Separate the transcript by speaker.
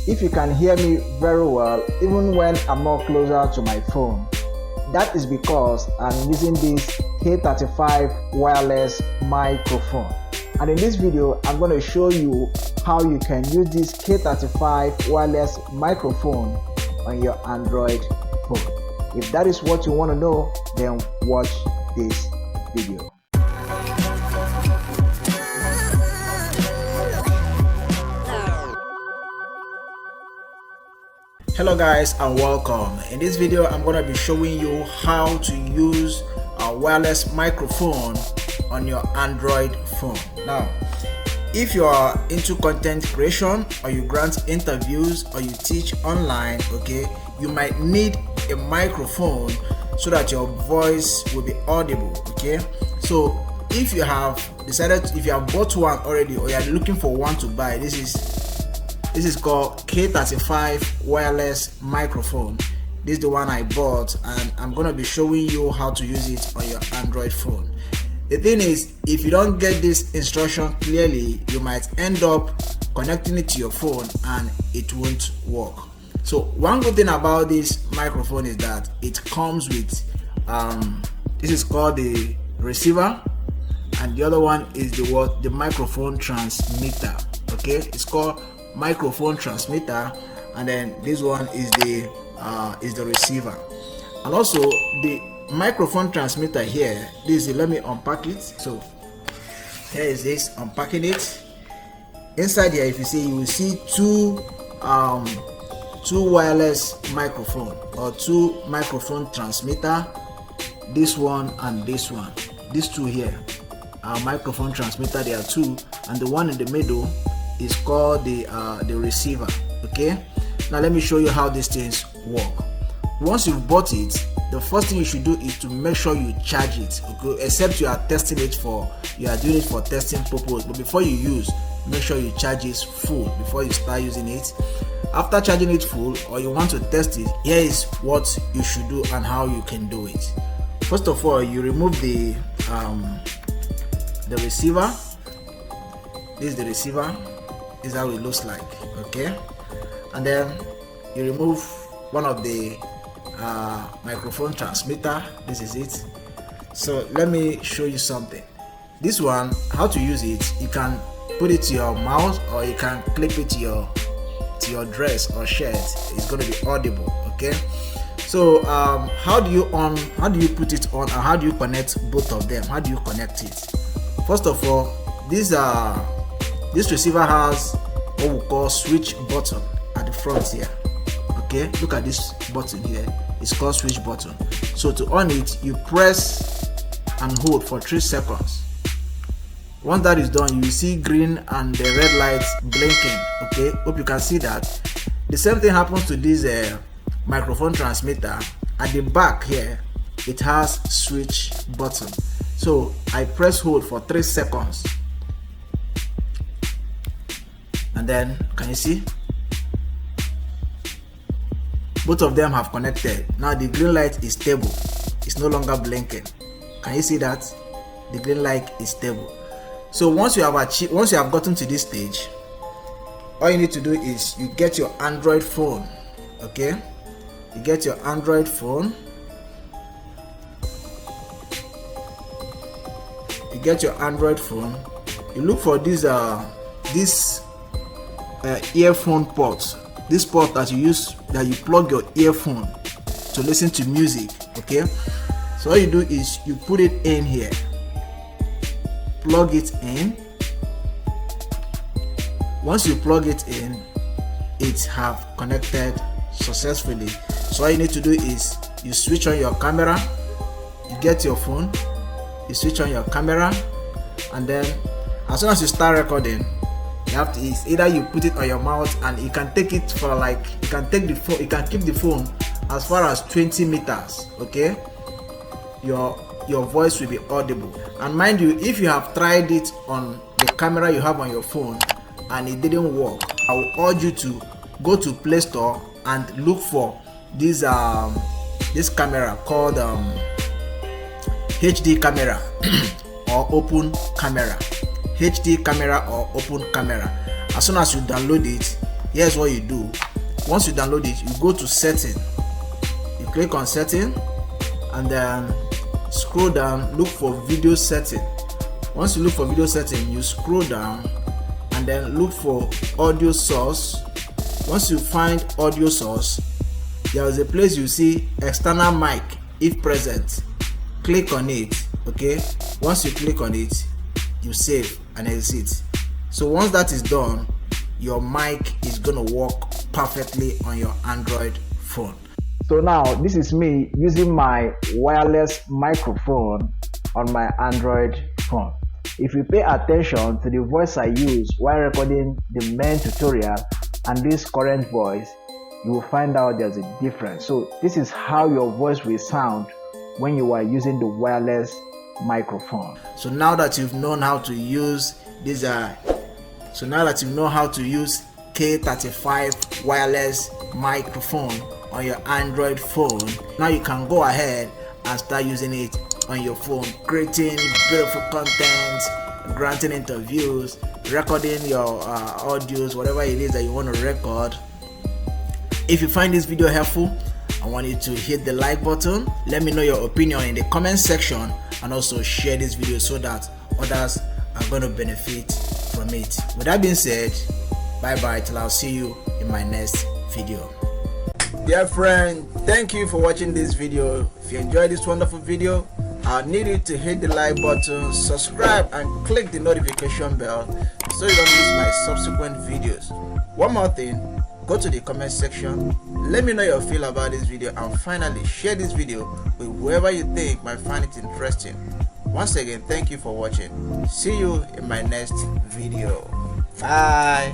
Speaker 1: if you can hear me very well even when I'm not closer to my phone. That is because I'm using this K35 wireless microphone. And in this video, I'm going to show you how you can use this K35 wireless microphone on your Android phone. If that is what you want to know, then watch this video. Hello guys and welcome. In this video I'm going to be showing you how to use a wireless microphone on your Android phone. Now, if you are into content creation or you grant interviews or you teach online, okay, you might need a microphone so that your voice will be audible. Okay, so if you have if you have bought one already or you are looking for one to buy, this is called K35 Wireless Microphone. This is the one I bought and I'm going to be showing you how to use it on your Android phone. The thing is, if you don't get this instruction clearly, you might end up connecting it to your phone and it won't work. So one good thing about this microphone is that it comes with this is called the receiver, and the other one is the microphone transmitter. Okay, it's called microphone transmitter, and then this one is the receiver. And also the microphone transmitter here, let me unpack it. So here is this, unpacking it. Inside here, if you see, you will see two wireless microphone or two microphone transmitter, this one and this one. These two here are microphone transmitter. There are two, and the one in the middle is called the receiver. Okay, now let me show you how these things work. Once you've bought it, the first thing you should do is to make sure you charge it. Okay, except you are doing it for testing purpose, but before you use, make sure you charge it full before you start using it. After charging it full, or you want to test it, here is what you should do and how you can do it. First of all, you remove the receiver. This is the receiver. This is how it looks like. Okay, and then you remove one of the microphone transmitter. This is it. So let me show you something. This one, how to use it, you can put it to your mouth or you can clip it to your dress or shirt. It's going to be audible. Okay, so how do you put it on, and how do you connect both of them? How do you connect it? First of all, this receiver has what we call switch button at the front here. Okay, look at this button here. It's called switch button. So to on it, you press and hold for 3 seconds. Once that is done, you will see green and the red lights blinking. Okay, hope you can see that. The same thing happens to this microphone transmitter. At the back here, it has switch button. So I press hold for 3 seconds, and then can you see? Both of them have connected. Now the green light is stable. It's no longer blinking. Can you see that? The green light is stable. So once you have gotten to this stage, all you need to do is you get your Android phone. Okay? You get your Android phone. You get your Android phone. You look for this earphone port. This port that you plug your earphone to listen to music. Okay, so all you do is you put it in here, plug it in. Once you plug it in, it have connected successfully. So all you need to do is you switch on your camera. You get your phone, you switch on your camera, and then as soon as you start recording, it's either you put it on your mouth and you can take it for you can keep the phone as far as 20 meters. Okay, your voice will be audible. And mind you, if you have tried it on the camera you have on your phone and it didn't work, I will urge you to go to Play Store and look for this camera called HD camera or open camera. HD camera or open camera. As soon as you download it, here's what you do. Once you download it, you go to setting, you click on setting, and then scroll down, look for video setting. Once you look for video setting, you scroll down and then look for audio source. Once you find audio source, there is a place you see external mic if present. Click on it. Okay, once you click on it, you save and exit. So once that is done, your mic is gonna work perfectly on your Android phone. So now this is me using my wireless microphone on my Android phone. If you pay attention to the voice I use while recording the main tutorial and this current voice, you will find out there's a difference. So this is how your voice will sound when you are using the wireless microphone. So now that you've known how to use this K35 wireless microphone on your Android phone, now you can go ahead and start using it on your phone, creating beautiful content, granting interviews, recording your audios, whatever it is that you want to record. If you find this video helpful, I want you to hit the like button. Let me know your opinion in the comment section, and also share this video so that others are going to benefit from it. With that being said, bye bye till I'll see you in my next video. Dear friend, thank you for watching this video. If you enjoyed this wonderful video, I need you to hit the like button, subscribe, and click the notification bell so you don't miss my subsequent videos. One more thing, go to the comment section, let me know your feel about this video, and finally share this video with whoever you think might find it interesting. Once again, thank you for watching. See you in my next video. Bye.